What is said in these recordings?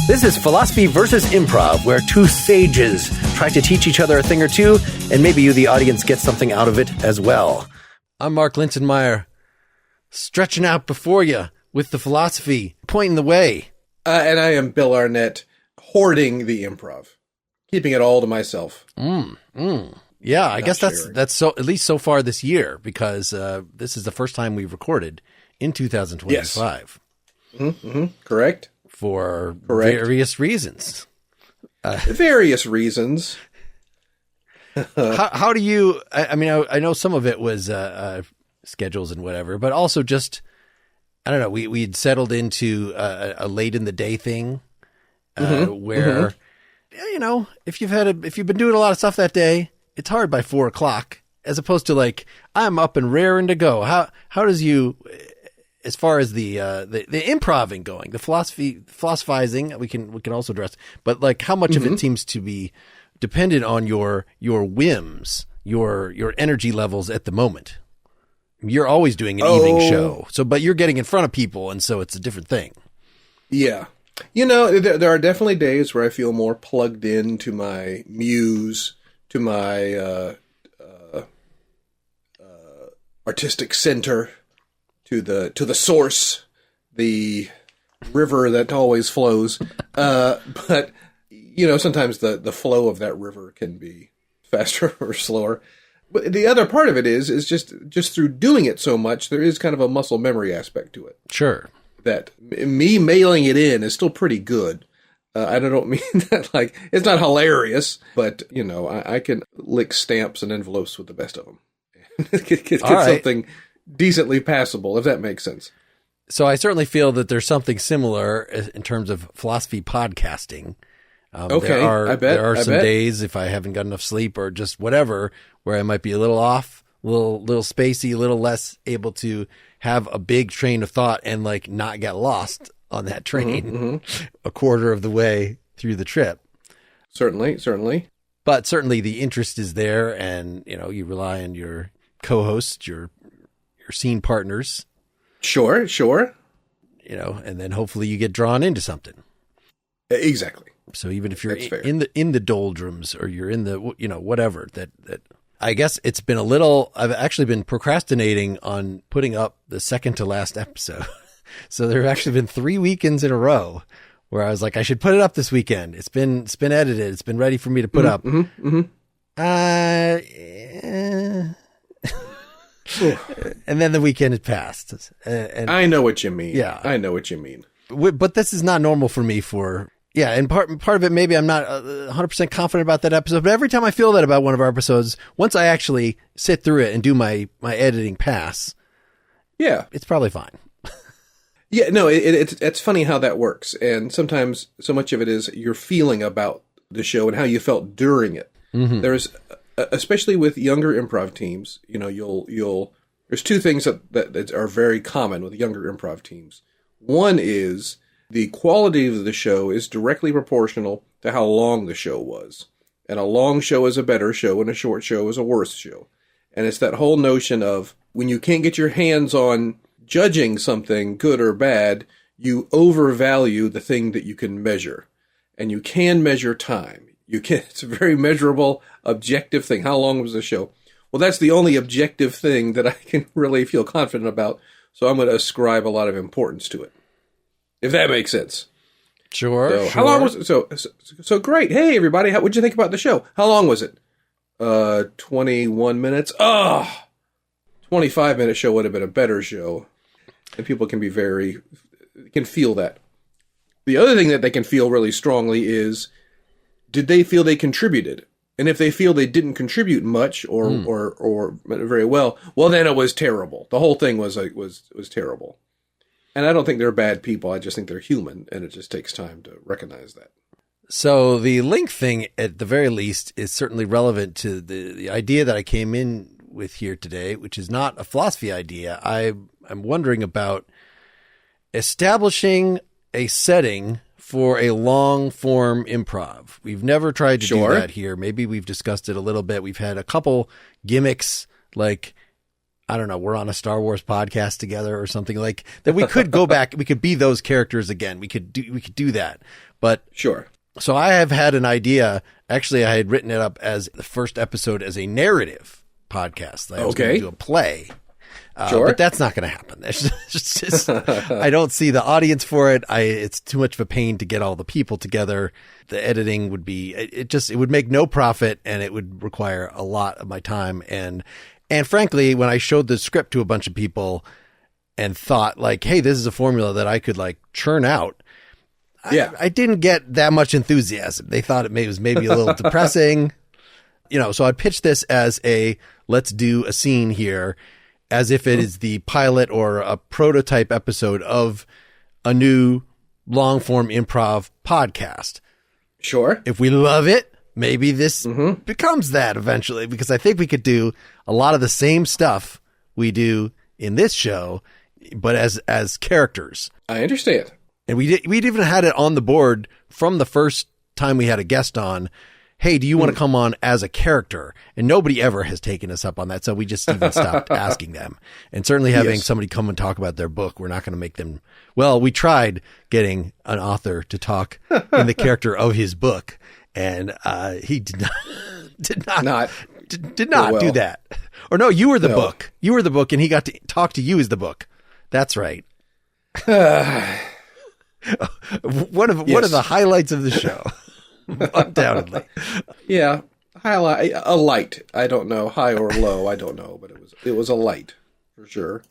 This is Philosophy versus Improv, where two sages try to teach each other a thing or two, and maybe you, the audience, get something out of it as well. I'm Mark Linsenmeyer, stretching out before you with the philosophy, pointing the way. And I am Bill Arnett, hoarding the improv, keeping it all to myself. Yeah, I guess that's so, at least so far this year, because this is the first time we've recorded in 2025. Yes. Correct. For various reasons. Various reasons. How do you, I mean, I know some of it was schedules and whatever, but also just, I don't know, we'd settled into a late in the day thing where, you know, if you've been doing a lot of stuff that day, it's hard by 4 o'clock, as opposed to like, I'm up and raring to go. How does you, as far as the improving going, the philosophizing, we can also address, but like how much of it seems to be dependent on your whims, your energy levels at the moment. You're always doing an evening show, but you're getting in front of people, and so it's a different thing. Yeah. You know, there are definitely days where I feel more plugged in to my muse, to my artistic center, to the source, the river that always flows. But, you know, sometimes the flow of that river can be faster or slower. But the other part of it is just through doing it so much, there is kind of a muscle memory aspect to it. Sure. That me mailing it in is still pretty good. I don't mean that like, it's not hilarious, but, you know, I can lick stamps and envelopes with the best of them. get something decently passable, if that makes sense. So I certainly feel that there's something similar in terms of philosophy podcasting. Okay, there are some days, if I haven't got enough sleep or just whatever, where I might be a little off, a little spacey, a little less able to have a big train of thought and like not get lost on that train a quarter of the way through the trip. Certainly. But certainly the interest is there, and you know, you rely on your co-hosts, your scene partners. Sure. You know, and then hopefully you get drawn into something. Exactly. So even if you're in the doldrums, or you're in the, you know, whatever, that I guess it's been I've actually been procrastinating on putting up the second to last episode. So there have actually been 3 weekends in a row where I was like, I should put it up this weekend. It's been edited. It's been ready for me to put up. And then the weekend had passed. And I know what you mean. Yeah. I know what you mean. But this is not normal for me and part of it, maybe I'm not 100% confident about that episode, but every time I feel that about one of our episodes, once I actually sit through it and do my editing pass, it's probably fine. Yeah, no, it's funny how that works. And sometimes so much of it is your feeling about the show and how you felt during it. There's, especially with younger improv teams, you know, there's two things that are very common with younger improv teams. One is the quality of the show is directly proportional to how long the show was. And a long show is a better show, and a short show is a worse show. And it's that whole notion of when you can't get your hands on judging something good or bad, you overvalue the thing that you can measure. And you can measure time. It's a very measurable, objective thing. How long was the show? Well, that's the only objective thing that I can really feel confident about. So I'm going to ascribe a lot of importance to it. If that makes sense. Sure. How long was it? So great. Hey, everybody. What'd you think about the show? How long was it? 21 minutes. 25-minute show would have been a better show. And people can feel that. The other thing that they can feel really strongly is, did they feel they contributed? And if they feel they didn't contribute much or very well, then it was terrible. The whole thing was terrible. And I don't think they're bad people. I just think they're human, and it just takes time to recognize that. So the link thing, at the very least, is certainly relevant to the idea that I came in with here today, which is not a philosophy idea. I'm wondering about establishing a setting for a long-form improv. We've never tried to do that here. Maybe we've discussed it a little bit. We've had a couple gimmicks, like I don't know, we're on a Star Wars podcast together or something like that. We could go back. We could be those characters again. We could do that. But sure. So I have had an idea. Actually, I had written it up as the first episode as a narrative podcast. I was going to do a play. Sure. But that's not going to happen. I don't see the audience for it. It's too much of a pain to get all the people together. The editing would be, it would make no profit, and it would require a lot of my time. And frankly, when I showed the script to a bunch of people and thought like, hey, this is a formula that I could like churn out. Yeah. I didn't get that much enthusiasm. They thought it was maybe a little depressing, so I'd pitch this as let's do a scene here as if it is the pilot or a prototype episode of a new long form improv podcast. Sure. If we love it, maybe this becomes that eventually, because I think we could do a lot of the same stuff we do in this show, but as characters. I understand. And we'd even had it on the board from the first time we had a guest on. Hey, do you want to come on as a character? And nobody ever has taken us up on that. So we just even stopped asking them. And certainly having somebody come and talk about their book, we're not going to make them. Well, we tried getting an author to talk in the character of his book. And he did not do that. Or no, you were the book. You were the book, and he got to talk to you as the book. That's right. One of the highlights of the show, undoubtedly. Yeah, highlight a light. I don't know, high or low. I don't know, but it was a light for sure.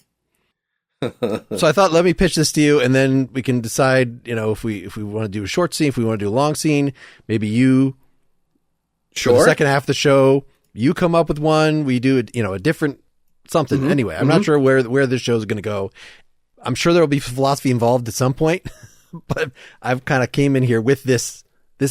So I thought, let me pitch this to you, and then we can decide. If we want to do a short scene, if we want to do a long scene, maybe you. Sure. For the second half of the show, you come up with one. We do a different something. Anyway, I'm not sure where this show is going to go. I'm sure there will be philosophy involved at some point. But I've kind of came in here with this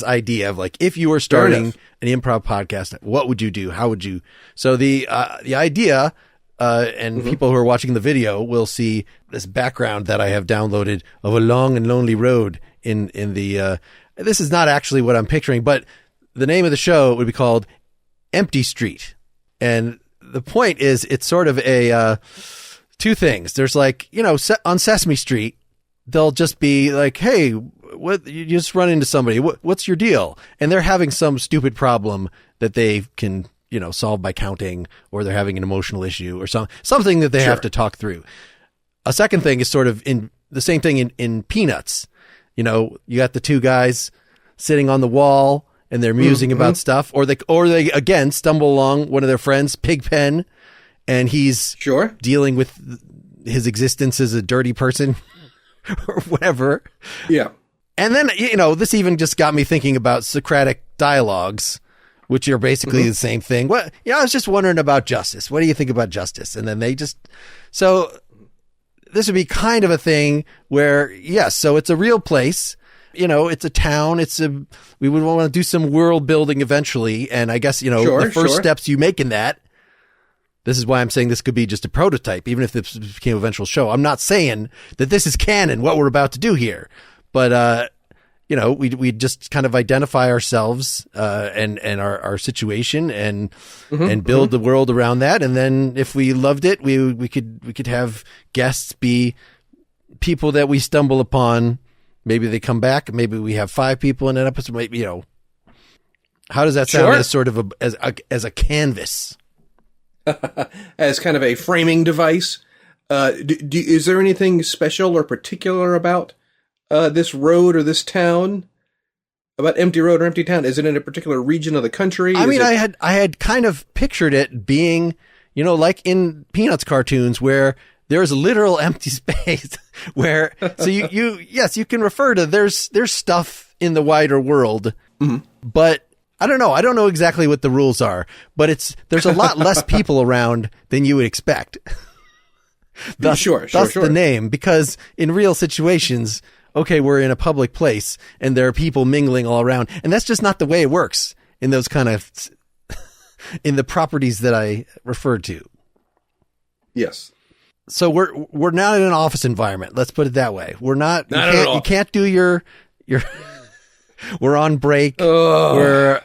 idea of like, if you were starting an improv podcast, what would you do? How would you? So the idea, and people who are watching the video will see this background that I have downloaded of a long and lonely road in the, this is not actually what I'm picturing, but the name of the show would be called Empty Street. And the point is, it's sort of two things. There's like, on Sesame Street, they'll just be like, hey, what, you just run into somebody. What's your deal? And they're having some stupid problem that they can, solve by counting, or they're having an emotional issue or something that they have to talk through. A second thing is sort of in the same thing in Peanuts. You got the two guys sitting on the wall and they're musing about stuff, or they again stumble along one of their friends, Pigpen, and he's dealing with his existence as a dirty person. Or whatever. Yeah. And then, this even just got me thinking about Socratic dialogues, which are basically the same thing. I was just wondering about justice. What do you think about justice? And then so this would be kind of a thing where, yes, so it's a real place, it's a town. We would want to do some world building eventually. And I guess, the first steps you make in that, this is why I'm saying this could be just a prototype, even if this became an eventual show. I'm not saying that this is canon, what we're about to do here. But, we just kind of identify ourselves and our situation and build the world around that. And then if we loved it, we could have guests be people that we stumble upon. Maybe they come back. Maybe we have 5 people in an episode. Maybe, how does that sound as sort of as a canvas? As kind of a framing device. Is there anything special or particular about this road or this town? About Empty Road or Empty Town? Is it in a particular region of the country? I had kind of pictured it being, like in Peanuts cartoons where there's a literal empty space where, so you can refer to there's stuff in the wider world, but I don't know. I don't know exactly what the rules are, but there's a lot less people around than you would expect. Thus the name, because in real situations, okay, we're in a public place and there are people mingling all around, and that's just not the way it works in those kind of in the properties that I referred to. Yes. So we're not in an office environment. Let's put it that way. We're not. You can't do your. We're on break. Oh.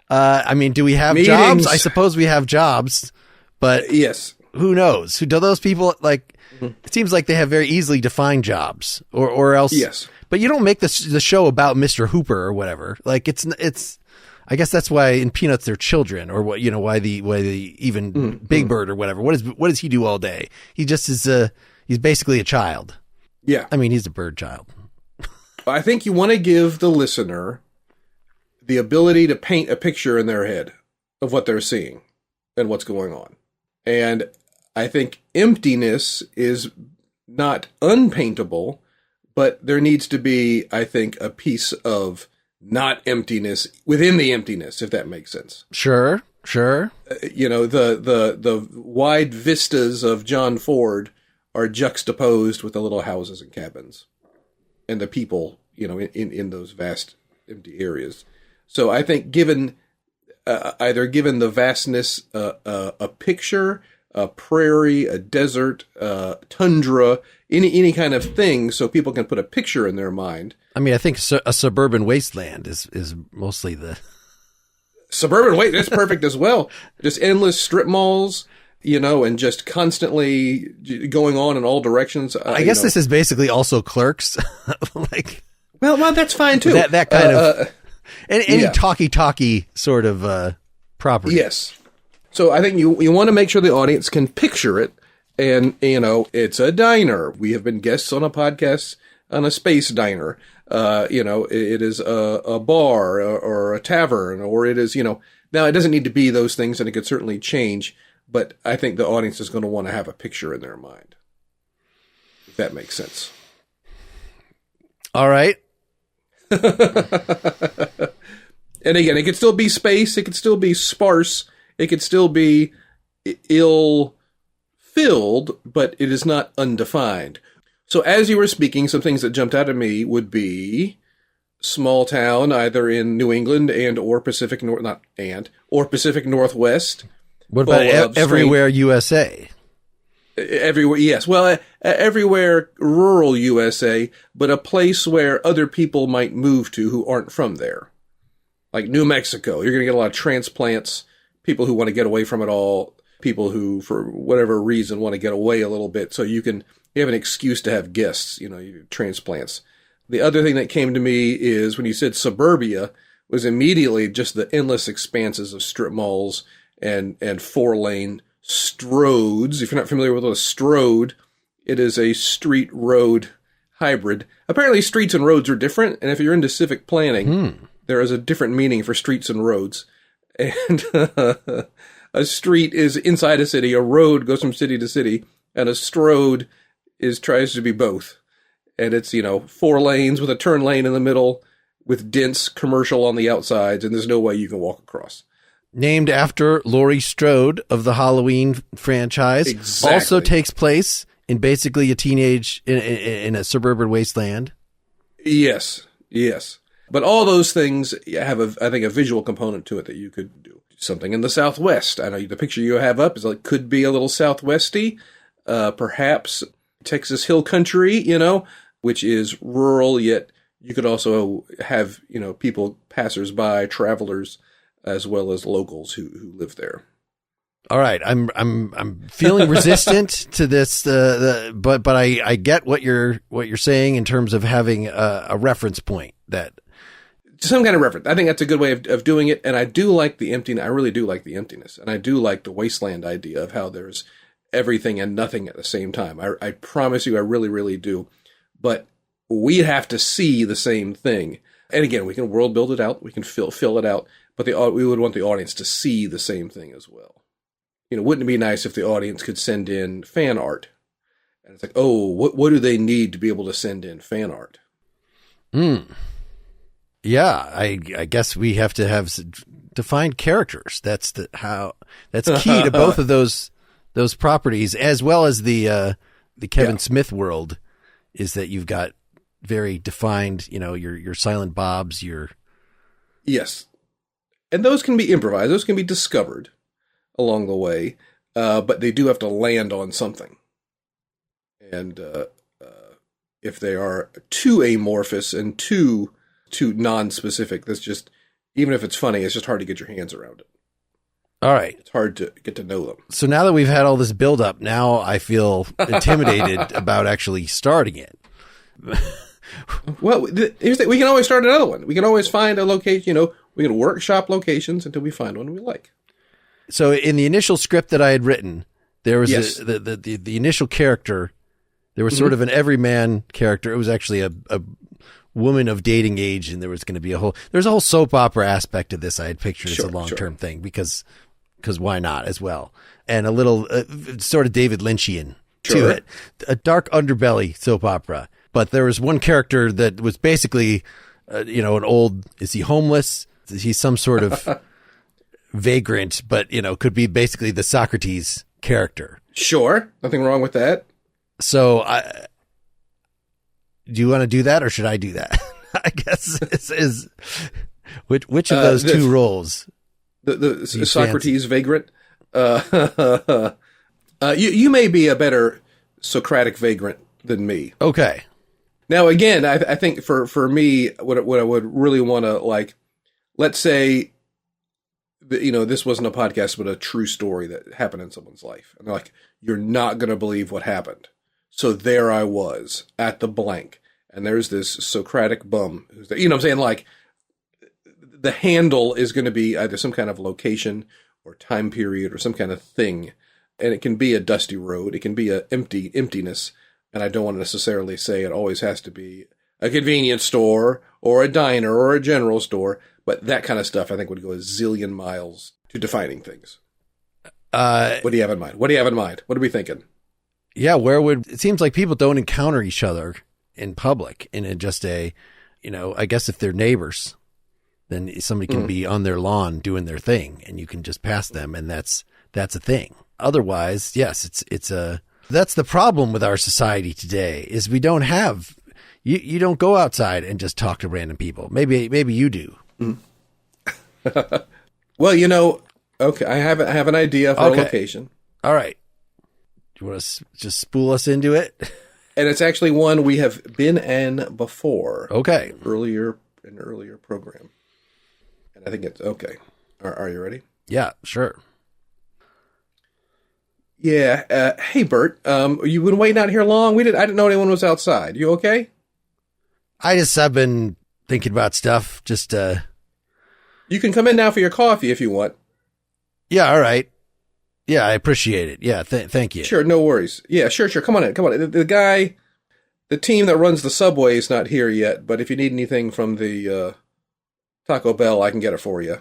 Do we have Meetings. jobs? I suppose we have jobs, but yes. who knows? Who do those people like? It seems like they have very easily defined jobs, or else. Yes. But you don't make the show about Mr. Hooper or whatever. Like it's. I guess that's why in Peanuts they're children, or what why the even Big Bird or whatever. What does he do all day? He just is he's basically a child. Yeah. I mean, he's a bird child. I think you want to give the listener the ability to paint a picture in their head of what they're seeing and what's going on. And I think emptiness is not unpaintable, but there needs to be, I think, a piece of not emptiness within the emptiness, if that makes sense. Sure. The wide vistas of John Ford are juxtaposed with the little houses and cabins and the people, in those vast empty areas. So I think given the vastness, a picture, a prairie, a desert, tundra, any kind of thing, so people can put a picture in their mind. I mean, I think a suburban wasteland is mostly the suburban waste. That's perfect as well. Just endless strip malls, and just constantly going on in all directions. I guess this is basically also Clerks, like. Well, that's fine too. That kind of any talkie sort of property. Yes. So I think you want to make sure the audience can picture it, and it's a diner. We have been guests on a podcast on a space diner. It is a bar or a tavern, or it is now it doesn't need to be those things, and it could certainly change. But I think the audience is going to want to have a picture in their mind, if that makes sense. All right. And again, it could still be space. It could still be sparse. It could still be ill-filled, but it is not undefined. So as you were speaking, some things that jumped out at me would be small town, either in New England or Pacific Northwest. What about everywhere USA? Everywhere, yes. Well, everywhere rural USA, but a place where other people might move to who aren't from there. Like New Mexico, you're going to get a lot of transplants, people who want to get away from it all, people who, for whatever reason, want to get away a little bit. So you have an excuse to have guests, transplants. The other thing that came to me is when you said suburbia, was immediately just the endless expanses of strip malls and 4-lane stroads. If you're not familiar with what a strode, it is a street-road hybrid. Apparently streets and roads are different, and if you're into civic planning, there is a different meaning for streets and roads. And a street is inside a city, a road goes from city to city, and a strode tries to be both. And it's, 4 lanes with a turn lane in the middle, with dense commercial on the outsides, and there's no way you can walk across. Named after Laurie Strode of the Halloween franchise. Exactly. Also takes place in basically a in a suburban wasteland. Yes. But all those things have, I think, a visual component to it that you could do. Something in the Southwest. I know the picture you have up could be a little Southwesty. Perhaps Texas Hill Country, which is rural, yet you could also have, people, passers-by, travelers, as well as locals who live there. All right, I'm feeling resistant to this, but I get what you're saying in terms of having a reference point that some kind of reference. I think that's a good way of doing it, and I do like the emptiness. I really do like the emptiness, and I do like the wasteland idea of how there's everything and nothing at the same time. I promise you, I really, really do. But we have to see the same thing, and again, we can world build it out, we can fill it out, but we would want the audience to see the same thing as well. Wouldn't it be nice if the audience could send in fan art? And it's like, oh, what do they need to be able to send in fan art? Yeah, I guess we have to have defined characters. That's key to both of those properties, as well as the Kevin Smith world, is that you've got very defined, your Silent Bobs, Yes. And those can be improvised. Those can be discovered along the way, but they do have to land on something. And if they are too amorphous and too non-specific, that's just, even if it's funny, it's just hard to get your hands around it. All right. It's hard to get to know them. So now that we've had all this build up, now I feel intimidated about actually starting it. Well, here's the, we can always start another one. We can always find a location, we can workshop locations until we find one we like. So in the initial script that I had written, there was Yes. the initial character. There was sort of an everyman character. It was actually a woman of dating age, and there was going to be there's a whole soap opera aspect to this. I had pictured as a long-term thing because why not as well? And a little sort of David Lynchian to it, a dark underbelly soap opera. But there was one character that was basically, an old, is he homeless? He's some sort of vagrant, but, could be basically the Socrates character. Sure. Nothing wrong with that. So do you want to do that or should I do that? I guess is which of those two roles? The Socrates vagrant. You may be a better Socratic vagrant than me. Okay. Now, again, I think for me, what I would really want to let's say, this wasn't a podcast, but a true story that happened in someone's life. And they're like, you're not going to believe what happened. So there I was at the blank. And there's this Socratic bum who's there. You know what I'm saying? Like, the handle is going to be either some kind of location or time period or some kind of thing. And it can be a dusty road. It can be a emptiness. And I don't want to necessarily say it always has to be a convenience store or a diner or a general store. But that kind of stuff, I think, would go a zillion miles to defining things. What do you have in mind? What are we thinking? Yeah, it seems like people don't encounter each other in public in just I guess if they're neighbors, then somebody can be on their lawn doing their thing and you can just pass them and that's a thing. Otherwise, yes, that's the problem with our society today is we don't have, you don't go outside and just talk to random people. Maybe you do. Well, okay, I have an idea for a location. All right. Do you want to just spool us into it? And it's actually one we have been in before. Okay. In an earlier program. And I think it's okay. Are you ready? Yeah, sure. Yeah. Hey, Bert. You been waiting out here long? I didn't know anyone was outside. You okay? I've been thinking about stuff. Just You can come in now for your coffee if you want. Yeah. All right. Yeah, I appreciate it. Yeah, thank you. Sure, no worries. Yeah, sure. Come on in. The team that runs the subway is not here yet, but if you need anything from the Taco Bell, I can get it for you.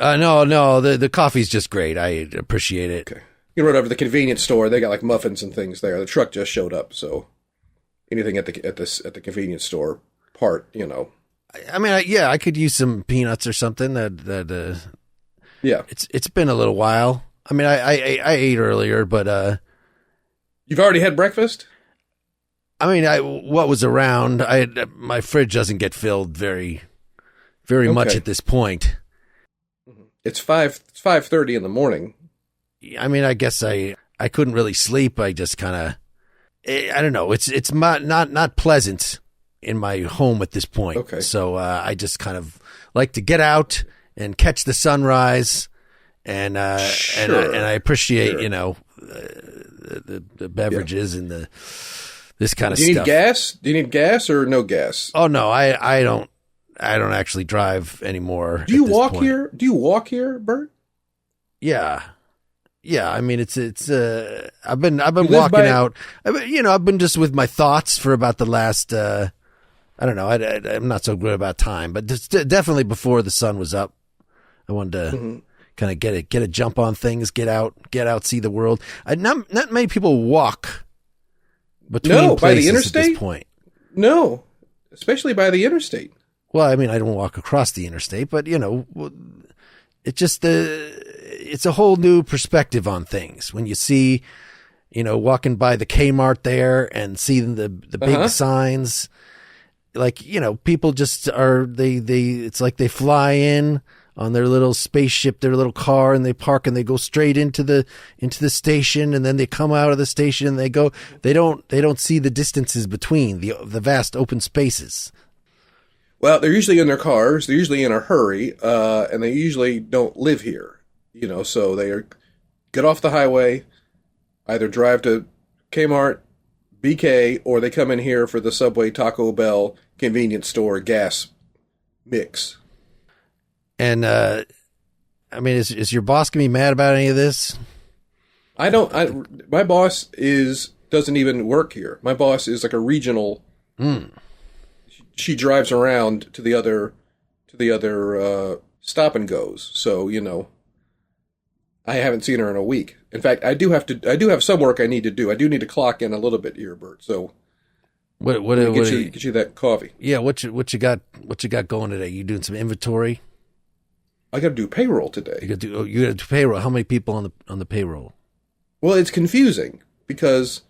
No, the coffee's just great. I appreciate it. Okay. You can run over to the convenience store. They got like muffins and things there. The truck just showed up, so anything at the convenience store part, I mean, I could use some peanuts or something. Yeah. It's been a little while. I mean, I ate earlier, but you've already had breakfast? I mean, what was around? My fridge doesn't get filled very much at this point. It's 5:30 in the morning. I mean, I guess I couldn't really sleep. I just kind of, I don't know. It's not pleasant in my home at this point. Okay. So I just kind of like to get out and catch the sunrise. And sure. and I appreciate the beverages and this kind of stuff. Do you need gas? Do you need gas or no gas? Oh no, I don't actually drive anymore. Do you walk here? Do you walk here, Bert? Yeah. I mean, it's I've been walking out. I've been just with my thoughts for about the last. I don't know. I'm not so good about time, but definitely before the sun was up, I wanted to. Kind of get a jump on things, get out, see the world. Not many people walk between places by the interstate? At this point. No, especially by the interstate. Well, I mean, I don't walk across the interstate, but it's a whole new perspective on things when you see, walking by the Kmart there and seeing the big signs. Like, people just it's like they fly in on their little spaceship, their little car, and they park and they go straight into the station, and then they come out of the station and they don't see the distances between the vast open spaces. Well, they're usually in their cars, they're usually in a hurry, and they usually don't live here. So get off the highway, either drive to Kmart, BK, or they come in here for the Subway, Taco Bell, convenience store, gas mix. And, is your boss going to be mad about any of this? My boss doesn't even work here. My boss is like a regional. She drives around to the other stop and goes. So, I haven't seen her in a week. In fact, I do have some work I need to do. I do need to clock in a little bit here, Bert. So get you that coffee. Yeah, what you got going today? You doing some inventory? I got to do payroll today. You got to do payroll. How many people on the payroll? Well, it's confusing because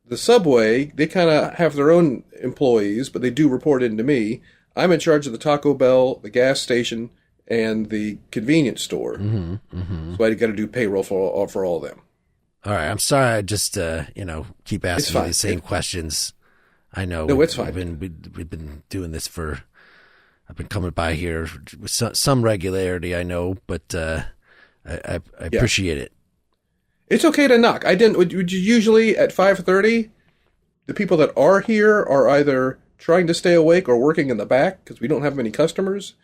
the Subway, they kind of have their own employees, but they do report into me. I'm in charge of the Taco Bell, the gas station, and the convenience store. So I got to do payroll for all of them. All right. I'm sorry. I just, keep asking you the same questions. I know. No, it's fine. We've been doing this I've been coming by here with some regularity, I know, but I appreciate it. It's okay to knock. Would you usually at 5:30, the people that are here are either trying to stay awake or working in the back because we don't have many customers.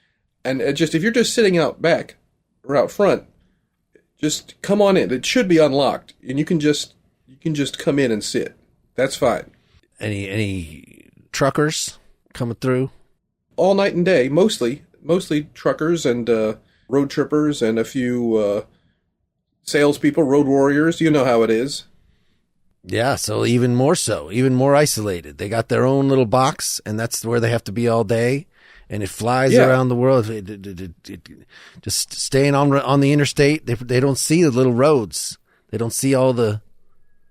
And if you're just sitting out back or out front, just come on in. It should be unlocked, and you can just come in and sit. That's fine. Any truckers coming through? All night and day, mostly truckers and road trippers and a few salespeople, road warriors. You know how it is. Yeah, so, even more isolated. They got their own little box, and that's where they have to be all day. And it flies around the world. It just staying on the interstate. They don't see the little roads. They don't see all the.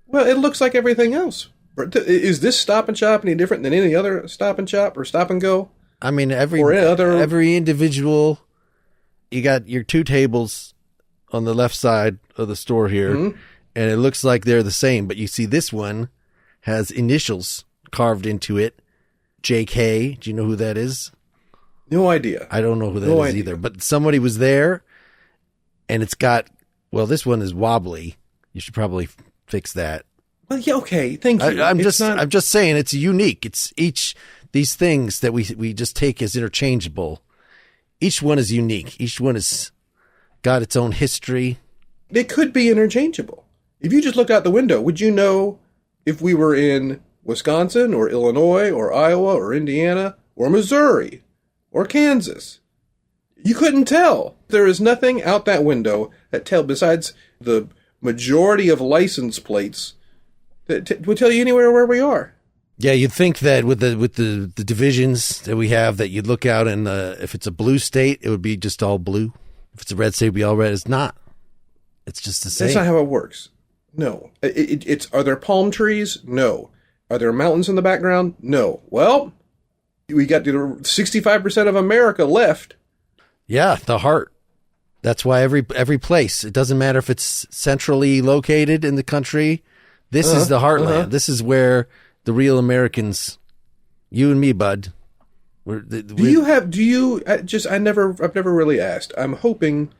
Well, it looks like everything else. Is this Stop and Shop any different than any other Stop and Shop or Stop and Go? I mean, every individual. You got your two tables on the left side of the store here, and it looks like they're the same. But you see, this one has initials carved into it. JK. Do you know who that is? No idea. I don't know who that is either, but somebody was there, and it's got, this one is wobbly. You should probably fix that. Well, yeah, okay. Thank you. I'm just saying it's unique. It's these things that we just take as interchangeable. Each one is unique. Each one has got its own history. They could be interchangeable. If you just looked out the window, would you know if we were in Wisconsin or Illinois or Iowa or Indiana or Missouri or Kansas? You couldn't tell. There is nothing out that window besides the majority of license plates that would tell you anywhere where we are. Yeah, you'd think that with the divisions that we have, that you'd look out and if it's a blue state, it would be just all blue. If it's a red state, it would be all red. It's not. It's just the same. That's not how it works. No. Are there palm trees? No. Are there mountains in the background? No. Well, we got 65% of America left. Yeah, the heart. That's why every place. It doesn't matter if it's centrally located in the country. This is the heartland. This is where the real Americans, you and me, bud. I've never really asked. I'm hoping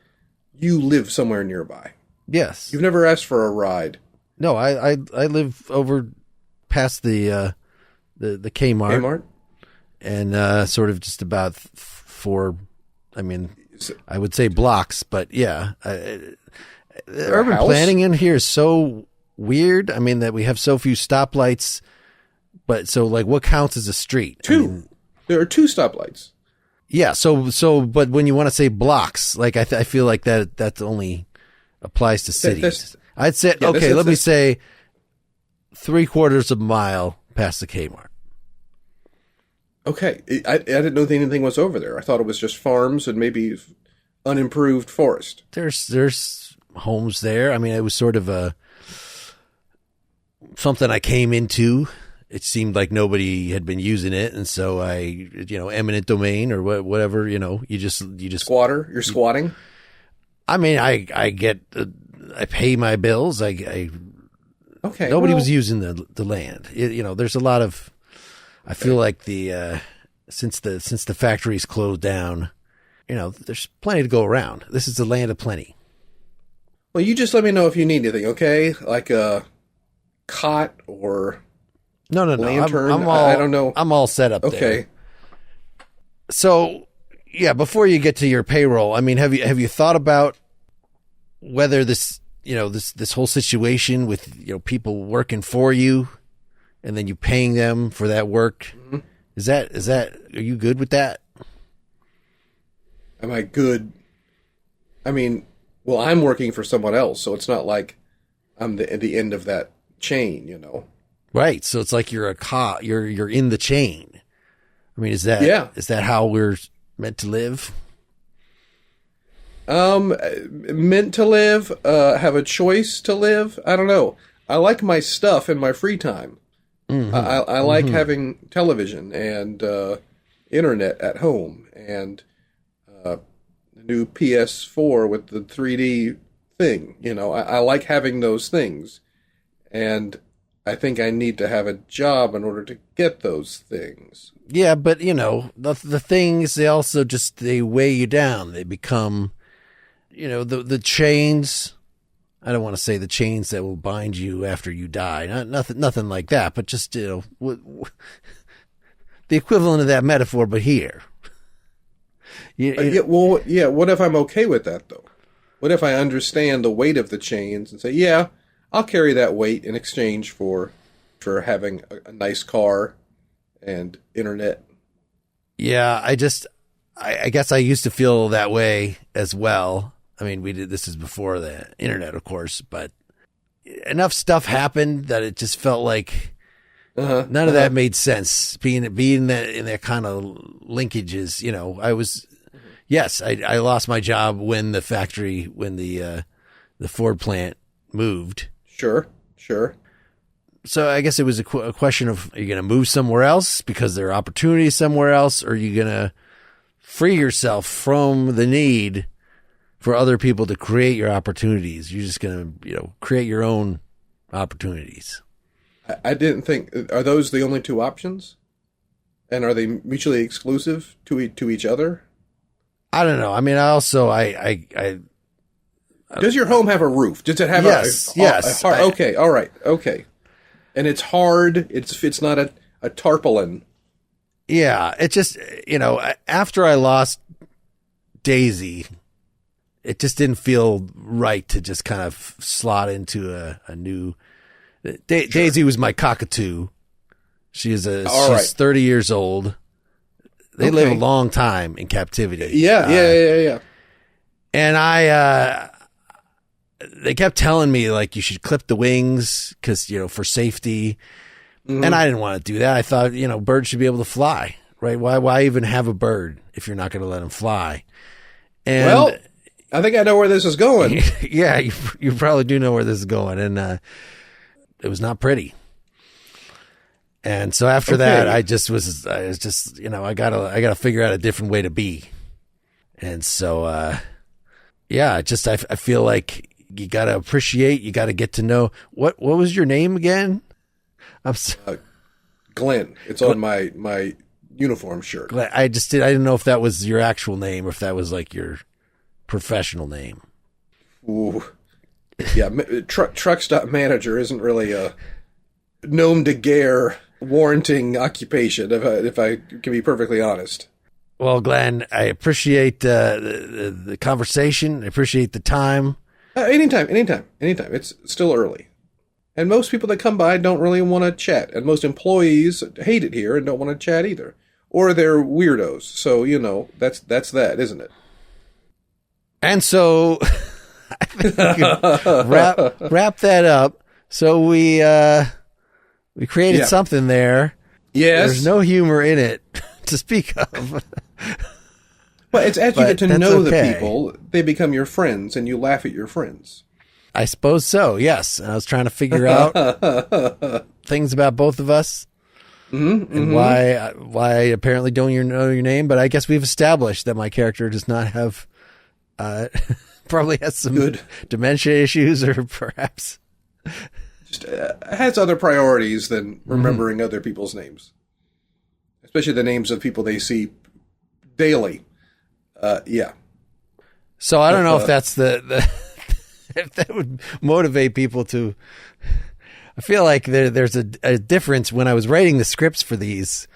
you live somewhere nearby. Yes. You've never asked for a ride. No, I live over past the Kmart. Kmart? And sort of just about I would say blocks, but yeah. Urban planning in here is so weird. I mean, that we have so few stoplights, but so what counts as a street? Two. There are two stoplights. Yeah. So, but when you want to say blocks, I feel like that only applies to cities. I'd say, let me say 3/4 of a mile past the Kmart. Okay. I didn't know that anything was over there. I thought it was just farms and maybe unimproved forest. There's homes there. I mean, it was sort of something I came into. It seemed like nobody had been using it, and so eminent domain or whatever, you just squatter. You're squatting. I mean, I pay my bills. Okay. Nobody was using the land. There's a lot of. I feel like since the factories closed down, there's plenty to go around. This is the land of plenty. Well, you just let me know if you need anything, okay? Like a cot or No. lantern. I don't know. I'm all set up there. Okay. So, yeah, before you get to your payroll, I mean, have you thought about whether this, this whole situation with, people working for you and then you paying them for that work, are you good with that? Am I good? I mean, well, I'm working for someone else, so it's not like I'm at the end of that chain, Right. So it's like you're you're in the chain. I mean, is that how we're meant to live? Meant to live, have a choice to live. I don't know. I like my stuff in my free time. Mm-hmm. I like having television and internet at home and the new PS4 with the 3D thing. I like having those things, and I think I need to have a job in order to get those things. Yeah, but the things, they weigh you down. They become, the chains. I don't want to say the chains that will bind you after you die. Nothing like that, but just, the equivalent of that metaphor, but here. What if I'm okay with that, though? What if I understand the weight of the chains and say, yeah, I'll carry that weight in exchange for having a nice car and internet? Yeah, I guess I used to feel that way as well. I mean, this is before the internet, of course, but enough stuff happened that it just felt like none of that made sense. Being in that kind of linkages, I lost my job when the Ford plant moved. Sure. So I guess it was a question of, are you going to move somewhere else because there are opportunities somewhere else, or are you going to free yourself from the need for other people to create your opportunities? You're just going to, create your own opportunities. I didn't think, are those the only two options? And are they mutually exclusive to each other? I don't know. I mean, does your home have a roof? Does it have yes. Okay. All right. Okay. And it's hard. It's not a tarpaulin. Yeah. It just, after I lost Daisy, it just didn't feel right to just kind of slot into a new. Daisy was my cockatoo. She's 30 years old. They live a long time in captivity. Yeah. And they kept telling me, like, you should clip the wings because, for safety. Mm-hmm. And I didn't want to do that. I thought, birds should be able to fly, right? Why even have a bird if you're not going to let them fly? And well, I think I know where this is going. Yeah, you probably do know where this is going. And it was not pretty. And so after that, I gotta figure out a different way to be. And so, I feel like you gotta appreciate, you gotta get to know. What was your name again? I'm sorry. Glenn. It's on my uniform shirt. Glenn. I didn't know if that was your actual name or if that was like your professional name. Ooh. Yeah, truck stop manager isn't really a nom de guerre warranting occupation, if I can be perfectly honest. Well, Glenn, I appreciate the conversation. I appreciate the time. Anytime. It's still early. And most people that come by don't really want to chat. And most employees hate it here and don't want to chat either. Or they're weirdos. So, that's that, isn't it? And so I think we can wrap that up. So we created something there. Yes. There's no humor in it to speak of. Well, it's as you get to know the people, they become your friends, and you laugh at your friends. I suppose so, yes. And I was trying to figure out things about both of us and why I apparently don't know your name, but I guess we've established that my character does not have, probably has some good dementia issues or perhaps... Just has other priorities than remembering other people's names. Especially the names of people they see daily. Yeah. So I don't know if that's the if that would motivate people to. I feel like there's a difference when I was writing the scripts for these.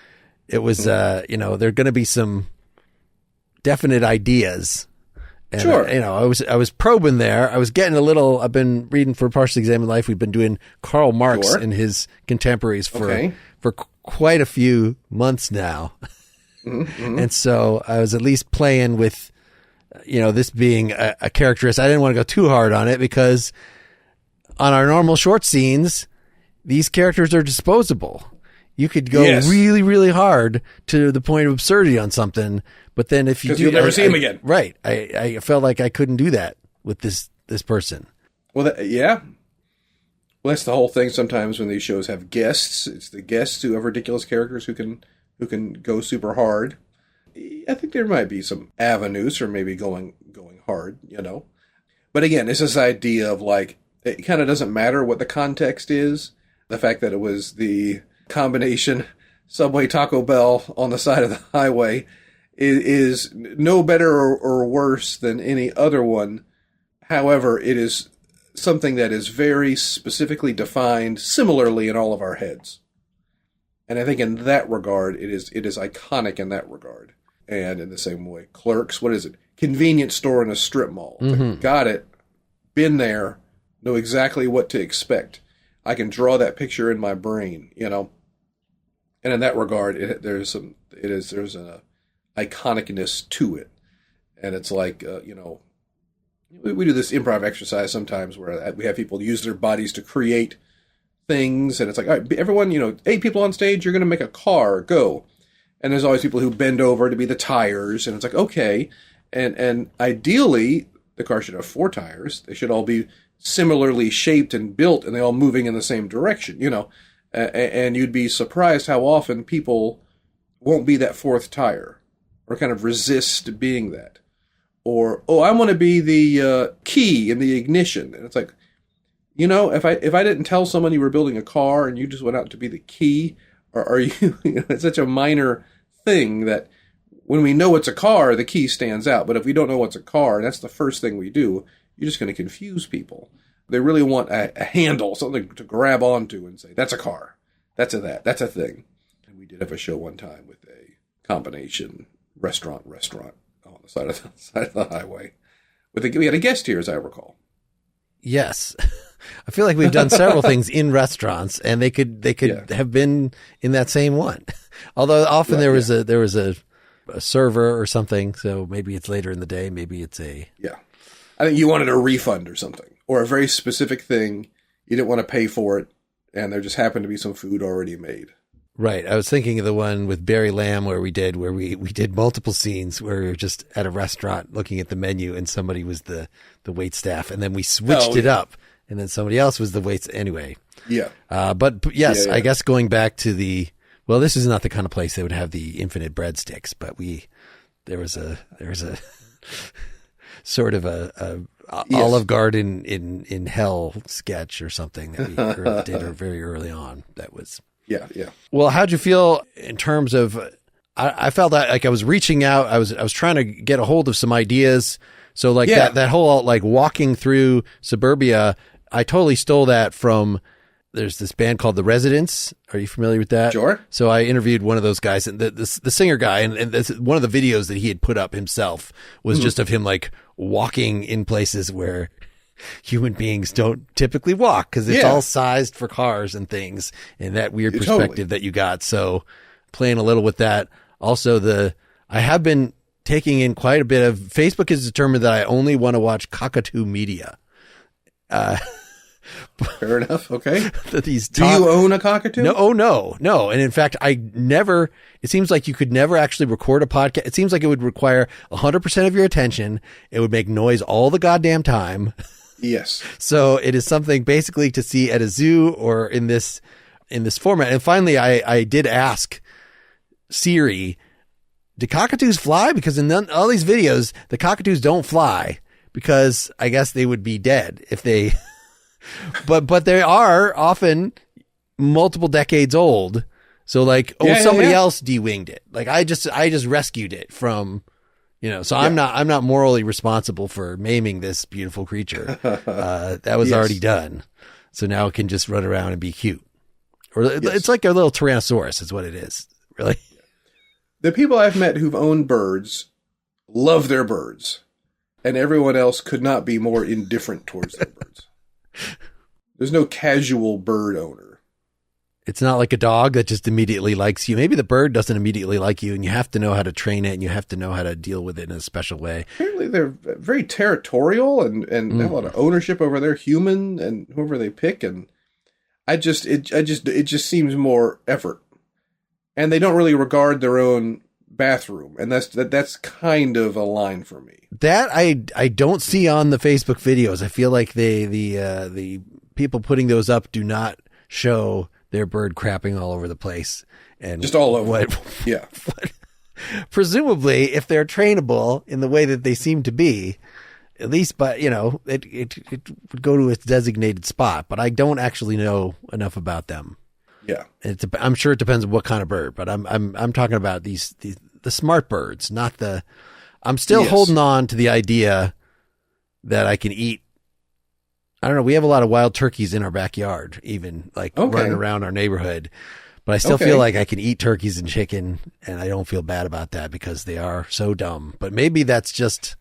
It was, there are going to be some definite ideas. And, sure. I was probing there. I was getting I've been reading for Partially Examined Life. We've been doing Karl Marx and his contemporaries for quite a few months now. Mm-hmm. And so I was at least playing with, this being a characteristic. I didn't want to go too hard on it because on our normal short scenes, these characters are disposable. You could go really, really hard to the point of absurdity on something, but then if you do, you'll never see him again. Right. I felt like I couldn't do that with this person. Well, Well, that's the whole thing. Sometimes when these shows have guests, it's the guests who have ridiculous characters who can go super hard. I think there might be some avenues for maybe going hard, But again, it's this idea of like, it kind of doesn't matter what the context is. The fact that it was the combination Subway Taco Bell on the side of the highway is no better or worse than any other one. However, it is something that is very specifically defined similarly in all of our heads. And I think in that regard, it is iconic in that regard. And in the same way, Clerks, what is it? Convenience store in a strip mall. Mm-hmm. Got it. Been there. Know exactly what to expect. I can draw that picture in my brain, And in that regard, there's an iconicness to it. And it's like, we do this improv exercise sometimes where we have people use their bodies to create things. And it's like, all right, everyone, 8 people on stage, you're going to make a car, go. And there's always people who bend over to be the tires. And it's like, okay. And ideally, the car should have 4 tires. They should all be similarly shaped and built, and they all moving in the same direction, and you'd be surprised how often people won't be that 4th tire or kind of resist being that. Or, I want to be the key in the ignition. And it's like, if I didn't tell someone you were building a car and you just went out to be the key, or are you, it's such a minor thing that when we know it's a car, the key stands out. But if we don't know what's a car, and that's the first thing we do, you're just going to confuse people. They really want a handle, something to grab onto and say, that's a car. That's a thing. And we did have a show one time with a combination restaurant on the side of the highway. We had a guest here, as I recall. Yes. I feel like we've done several things in restaurants, and they could have been in that same one. Although often there was a server or something, so maybe it's later in the day, maybe it's a... Yeah. I think you wanted a refund or something, or a very specific thing. You didn't want to pay for it, and there just happened to be some food already made. Right. I was thinking of the one with Barry Lamb where we did multiple scenes where we were just at a restaurant looking at the menu and somebody was the wait staff, and then we switched it up, and then somebody else was the wait. Anyway. Yeah. But yes, I guess going back to this is not the kind of place that would have the infinite breadsticks, but there was a sort of a Olive Garden in Hell sketch or something that we did very early on. That was yeah. Well, how'd you feel in terms of? I felt like I was reaching out. I was trying to get a hold of some ideas. So that whole walking through suburbia, I totally stole that from. There's this band called The Residents. Are you familiar with that? Sure. So I interviewed one of those guys, and the singer guy, and this, one of the videos that he had put up himself was just of him walking in places where human beings don't typically walk because it's all sized for cars and things, and that weird perspective that you got. So playing a little with that. Also, I have been taking in quite a bit of. Facebook has determined that I only want to watch cockatoo media. Fair enough. Okay. Do you own a cockatoo? No. And in fact, it seems like you could never actually record a podcast. It seems like it would require 100% of your attention. It would make noise all the goddamn time. Yes. So it is something basically to see at a zoo or in this format. And finally, I did ask Siri, do cockatoos fly? Because in all these videos, the cockatoos don't fly because I guess they would be dead if they... But they are often multiple decades old. So somebody else de-winged it. I just rescued it from, So I'm not morally responsible for maiming this beautiful creature. That was already done. So now it can just run around and be cute. Or it's like a little Tyrannosaurus is what it is, really. The people I've met who've owned birds love their birds, and everyone else could not be more indifferent towards their birds. There's no casual bird owner. It's not like a dog that just immediately likes you. Maybe the bird doesn't immediately like you, and you have to know how to train it, and you have to know how to deal with it in a special way. Apparently they're very territorial and have a lot of ownership over their human and whoever they pick, and it just seems more effort. And they don't really regard their own bathroom, and that's kind of a line for me. That I don't see on the Facebook videos. I feel like the people putting those up do not show their bird crapping all over the place and just all over. Yeah. Presumably, if they're trainable in the way that they seem to be, at least, but it would go to its designated spot. But I don't actually know enough about them. Yeah, I'm sure it depends on what kind of bird. But I'm talking about the smart birds, not the. I'm still holding on to the idea that I can eat. I don't know. We have a lot of wild turkeys in our backyard, even running around our neighborhood. But I still feel like I can eat turkeys and chicken, and I don't feel bad about that because they are so dumb. But maybe that's just,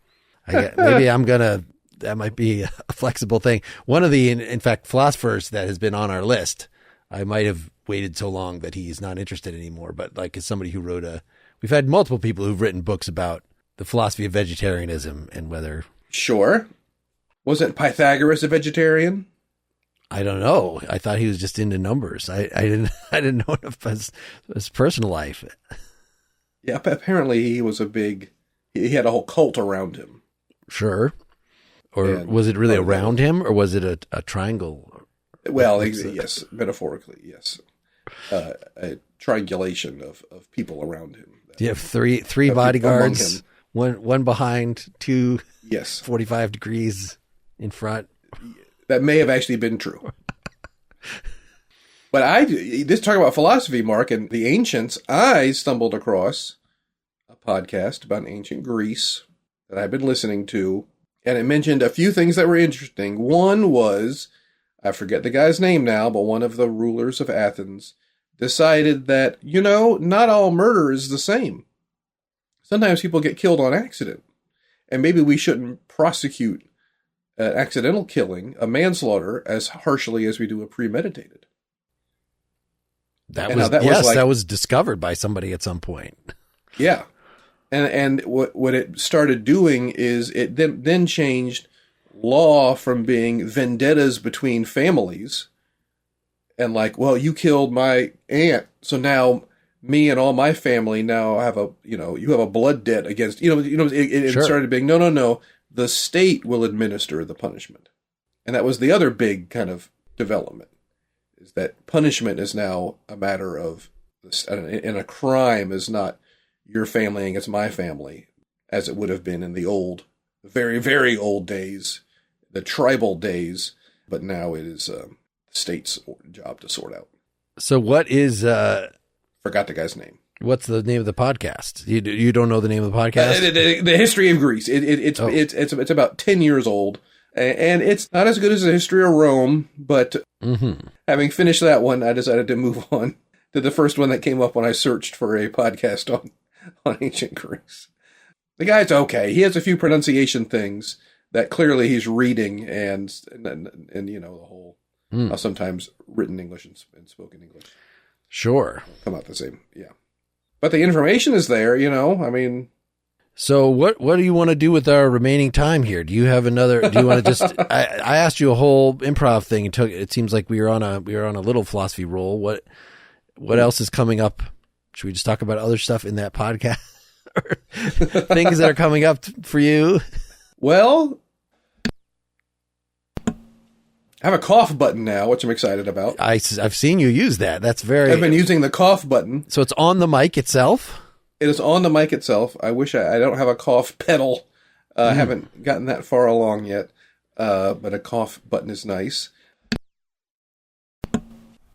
that might be a flexible thing. One of the, in fact, philosophers that has been on our list, I might have waited so long that he's not interested anymore. But as somebody who wrote we've had multiple people who've written books about the philosophy of vegetarianism and whether. Sure. Wasn't Pythagoras a vegetarian? I don't know. I thought he was just into numbers. I didn't know enough about his personal life. Yeah, apparently he was he had a whole cult around him. Sure. Or was it really around him, or was it a triangle? Well, yes, metaphorically, yes. A triangulation of people around him. Do you have three bodyguards, one behind, two 45 degrees in front? That may have actually been true. But this talk about philosophy, Mark, and the ancients, I stumbled across a podcast about ancient Greece that I've been listening to, and it mentioned a few things that were interesting. One was, I forget the guy's name now, but one of the rulers of Athens decided that, not all murder is the same. Sometimes people get killed on accident, and maybe we shouldn't prosecute an accidental killing, a manslaughter, as harshly as we do a premeditated. That was discovered by somebody at some point. Yeah. And what it started doing is it then changed law from being vendettas between families and you killed my aunt, so now me and all my family now have you have a blood debt against, it Sure. started being, no, the state will administer the punishment. And that was the other big kind of development, is that punishment is now a matter of, and a crime is not your family against my family, as it would have been in the old, very, very old days, the tribal days, but now it is the state's job to sort out. So what is... Forgot the guy's name. What's the name of the podcast? You don't know the name of the podcast? The History of Greece. It's about 10 years old, and it's not as good as the History of Rome, but having finished that one, I decided to move on to the first one that came up when I searched for a podcast on ancient Greece. The guy's okay. He has a few pronunciation things that clearly he's reading, and the whole sometimes written English and spoken English. Sure. Come out the same, yeah. But the information is there, So what do you want to do with our remaining time here? Do you have another? Do you want to just? I asked you a whole improv thing. It seems like we were on a little philosophy roll. What else is coming up? Should we just talk about other stuff in that podcast? Things that are coming up for you? Well, I have a cough button now, which I'm excited about. I've seen you use that. I've been using the cough button. So it's on the mic itself? It is on the mic itself. I wish I don't have a cough pedal. I haven't gotten that far along yet. But a cough button is nice.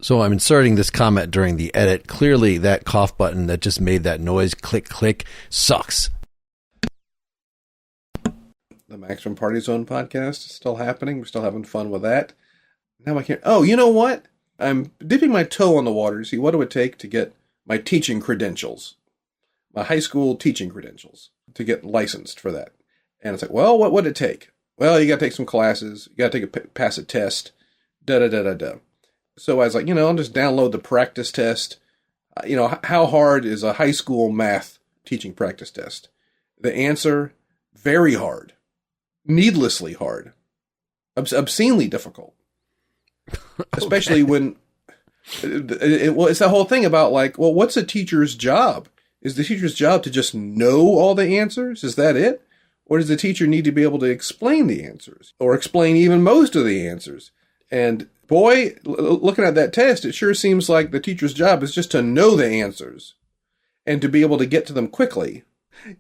So I'm inserting this comment during the edit. Clearly that cough button that just made that noise, click, click, sucks. the Maximum Party Zone podcast is still happening. We're still having fun with that. Now I can't. Oh, you know what? I'm dipping my toe on the water to see what it would take to get my teaching credentials, my high school teaching credentials, to get licensed for that. And it's like, well, what would it take? Well, you got to take some classes. You got to pass a test. Da-da-da-da-da. So I was like, I'll just download the practice test. How hard is a high school math teaching practice test? The answer, very hard. Needlessly hard. Obscenely difficult. Especially when... it's the whole thing about what's a teacher's job? Is the teacher's job to just know all the answers? Is that it? Or does the teacher need to be able to explain the answers? Or explain even most of the answers? And boy, looking at that test, it sure seems like the teacher's job is just to know the answers and to be able to get to them quickly.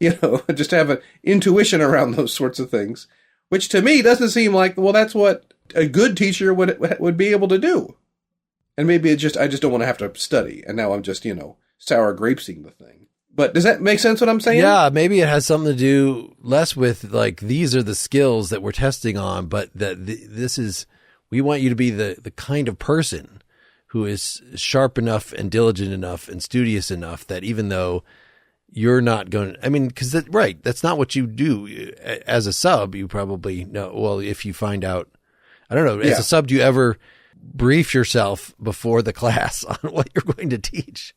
Just have an intuition around those sorts of things, which to me doesn't seem like, well, that's what a good teacher would be able to do. And maybe I just don't want to have to study. And now I'm just, sour grapesing the thing. But does that make sense what I'm saying? Yeah, maybe it has something to do less with these are the skills that we're testing on, but we want you to be the kind of person who is sharp enough and diligent enough and studious enough that even though you're not going to, that's not what you do as a sub. You probably know, well, if you find out, I don't know, as a sub, do you ever brief yourself before the class on what you're going to teach?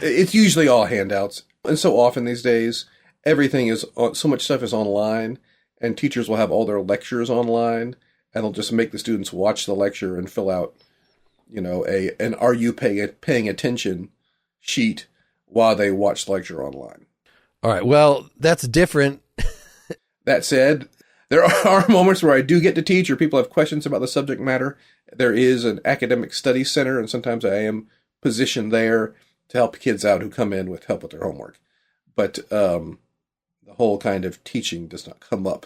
It's usually all handouts. And so often these days, everything is, so much stuff is online, and teachers will have all their lectures online, and they'll just make the students watch the lecture and fill out, an are you paying attention sheet while they watch the lecture online. All right. Well, that's different. That said, there are moments where I do get to teach or people have questions about the subject matter. There is an academic studies center, and sometimes I am positioned there to help kids out who come in with help with their homework. But the whole kind of teaching does not come up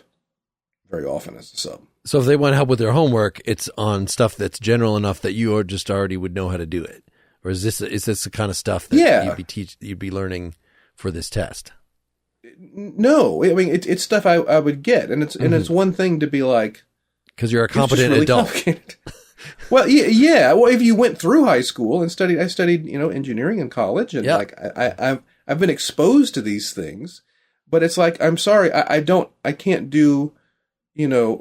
very often as a sub. So if they want help with their homework, it's on stuff that's general enough that you already would know how to do it. Or is this the kind of stuff that you'd be learning for this test? No, it's stuff I would get, and it's one thing to be like, because you're a competent adult. Well, yeah. Well, if you went through high school and I studied, engineering in college, and I've been exposed to these things, but it's like, I'm sorry, I can't do,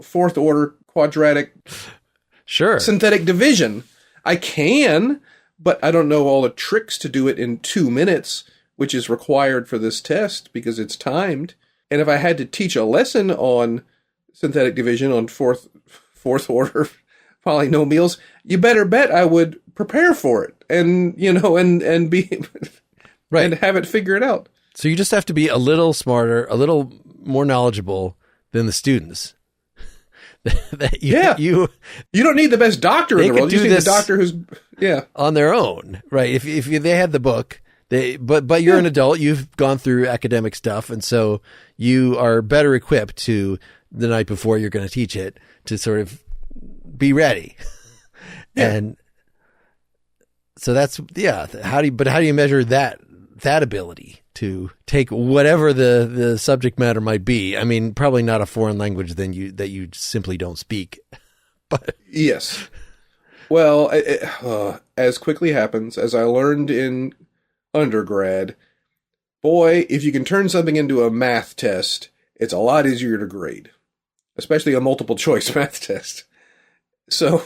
fourth order quadratic, synthetic division. I can, but I don't know all the tricks to do it in 2 minutes, which is required for this test because it's timed. And if I had to teach a lesson on synthetic division on fourth order polynomials, you better bet I would prepare for it and and be right and have it figured out. So you just have to be a little smarter, a little more knowledgeable than the students. You don't need the best doctor in the world. You just need the doctor who's on their own, right? If they had the book, but you're an adult, you've gone through academic stuff, and so you are better equipped to the night before you're going to teach it to sort of be ready. And so that's how do you measure that ability to take whatever the subject matter might be? I mean, probably not a foreign language that you simply don't speak. But yes. Well, as quickly happens as I learned in undergrad, boy, if you can turn something into a math test, it's a lot easier to grade, especially a multiple choice math test. So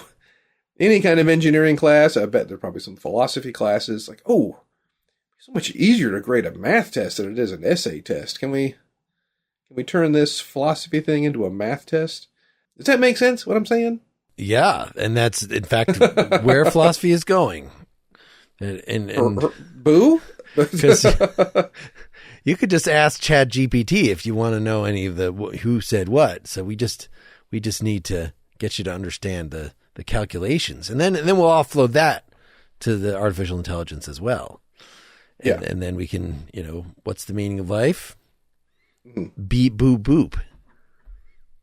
any kind of engineering class, I bet there are probably some philosophy classes, like, oh, so much easier to grade a math test than it is an essay test. Can we turn this philosophy thing into a math test? Does that make sense, what I'm saying? Yeah, and that's, in fact, where philosophy is going. And boo? Because you could just ask ChatGPT if you want to know any of the who said what. So we just need to get you to understand the calculations, and then we'll offload that to the artificial intelligence as well. And then we can, what's the meaning of life? Beep, boop, boop.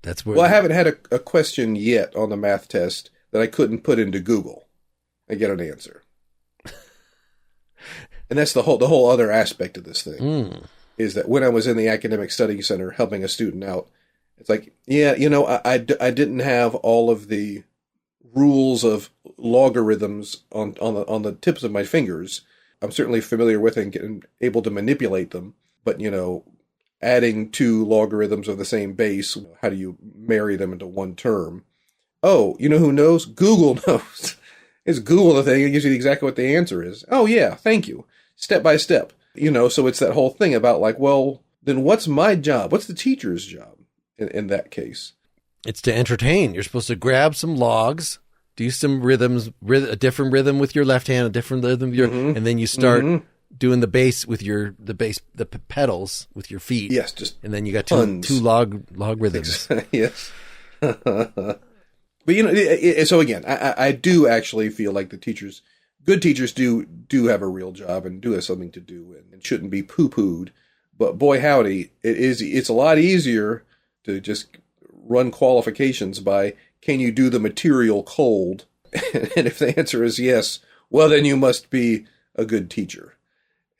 That's where. Well, I haven't had a question yet on the math test that I couldn't put into Google and get an answer. And that's the whole other aspect of this thing is that when I was in the academic study center helping a student out, It's like, yeah, I didn't have all of the rules of logarithms on the tips of my fingers. I'm certainly familiar with and getting able to manipulate them, but adding two logarithms of the same base, how do you marry them into one term? Oh, you know who knows? Google knows. It's Google the thing. It gives you exactly what the answer is. Oh yeah, thank you. Step by step. So it's that whole thing about like, well, then what's my job? What's the teacher's job in that case? It's to entertain. You're supposed to grab some logs, do some rhythms, a different rhythm with your left hand, a different rhythm with your, and then you start doing the bass with the pedals with your feet. Yes, just and then you got two log rhythms. Yes. But so again, I do actually feel like good teachers do have a real job and do have something to do and shouldn't be poo-pooed. But boy howdy, it's a lot easier to just run qualifications by, can you do the material cold? And if the answer is yes, well, then you must be a good teacher.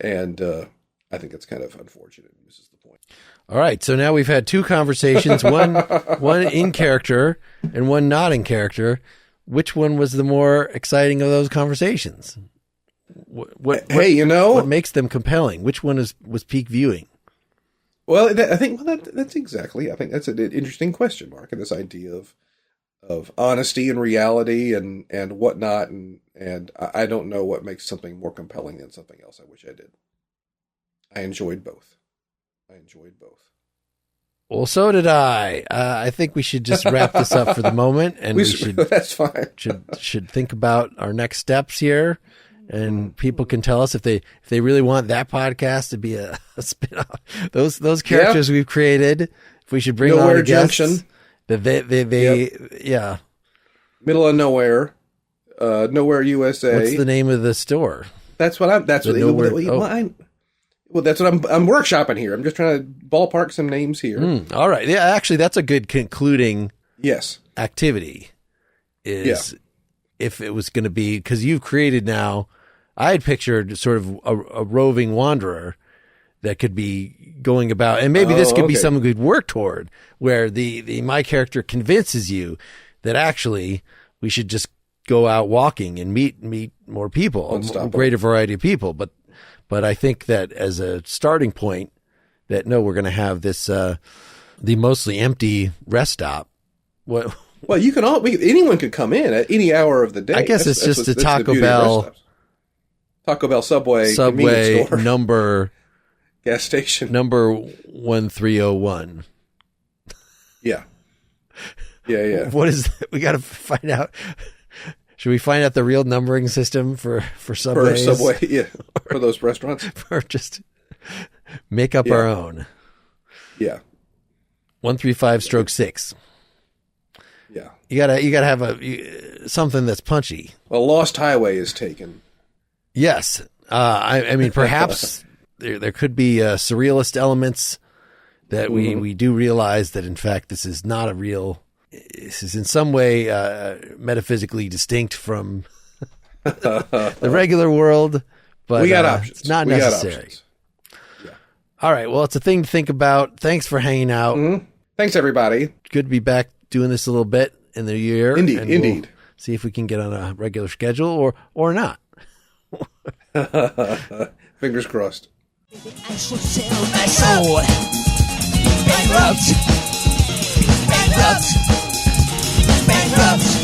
And I think it's kind of unfortunate. This is the point. All right. So now we've had two conversations, one in character and one not in character. Which one was the more exciting of those conversations? What makes them compelling? Which one was peak viewing? Well, I think that's an interesting question, Mark, and this idea of honesty and reality and whatnot, and I don't know what makes something more compelling than something else. I wish I did. I enjoyed both. Well, so did I. I think we should just wrap this up for the moment, and we should. That's fine. should think about our next steps here. And people can tell us if they really want that podcast to be a spin-off. Those characters we've created, if we should bring Nowhere on guests, Junction. Yeah. Middle of Nowhere, Nowhere USA. What's the name of the store? That's what I'm workshopping here. I'm just trying to ballpark some names here. All right. Yeah, actually that's a good concluding activity is if it was going to be, because you've created now, I had pictured sort of a roving wanderer that could be going about, and maybe this could be something we'd work toward, where my character convinces you that actually we should just go out walking and meet more people, a greater variety of people. But I think that as a starting point, that we're going to have this the mostly empty rest stop. What? Well, anyone could come in at any hour of the day. I guess it's just a Taco Bell, Subway number gas station number 1301. Yeah. What is that? We got to find out. Should we find out the real numbering system for Subways? For Subway, yeah. For those restaurants, or just make up our own. Yeah. 135/6. Yeah. You gotta have something that's punchy. Well, Lost Highway is taken. Yes. I mean, perhaps there could be surrealist elements that we do realize that in fact this is not a real. This is in some way metaphysically distinct from the regular world, but we got options. It's not necessary. Yeah. All right. Well, it's a thing to think about. Thanks for hanging out. Mm-hmm. Thanks, everybody. Good to be back doing this a little bit in the year. Indeed. We'll see if we can get on a regular schedule or not. Fingers crossed. I should sell my soul. Bankrupt.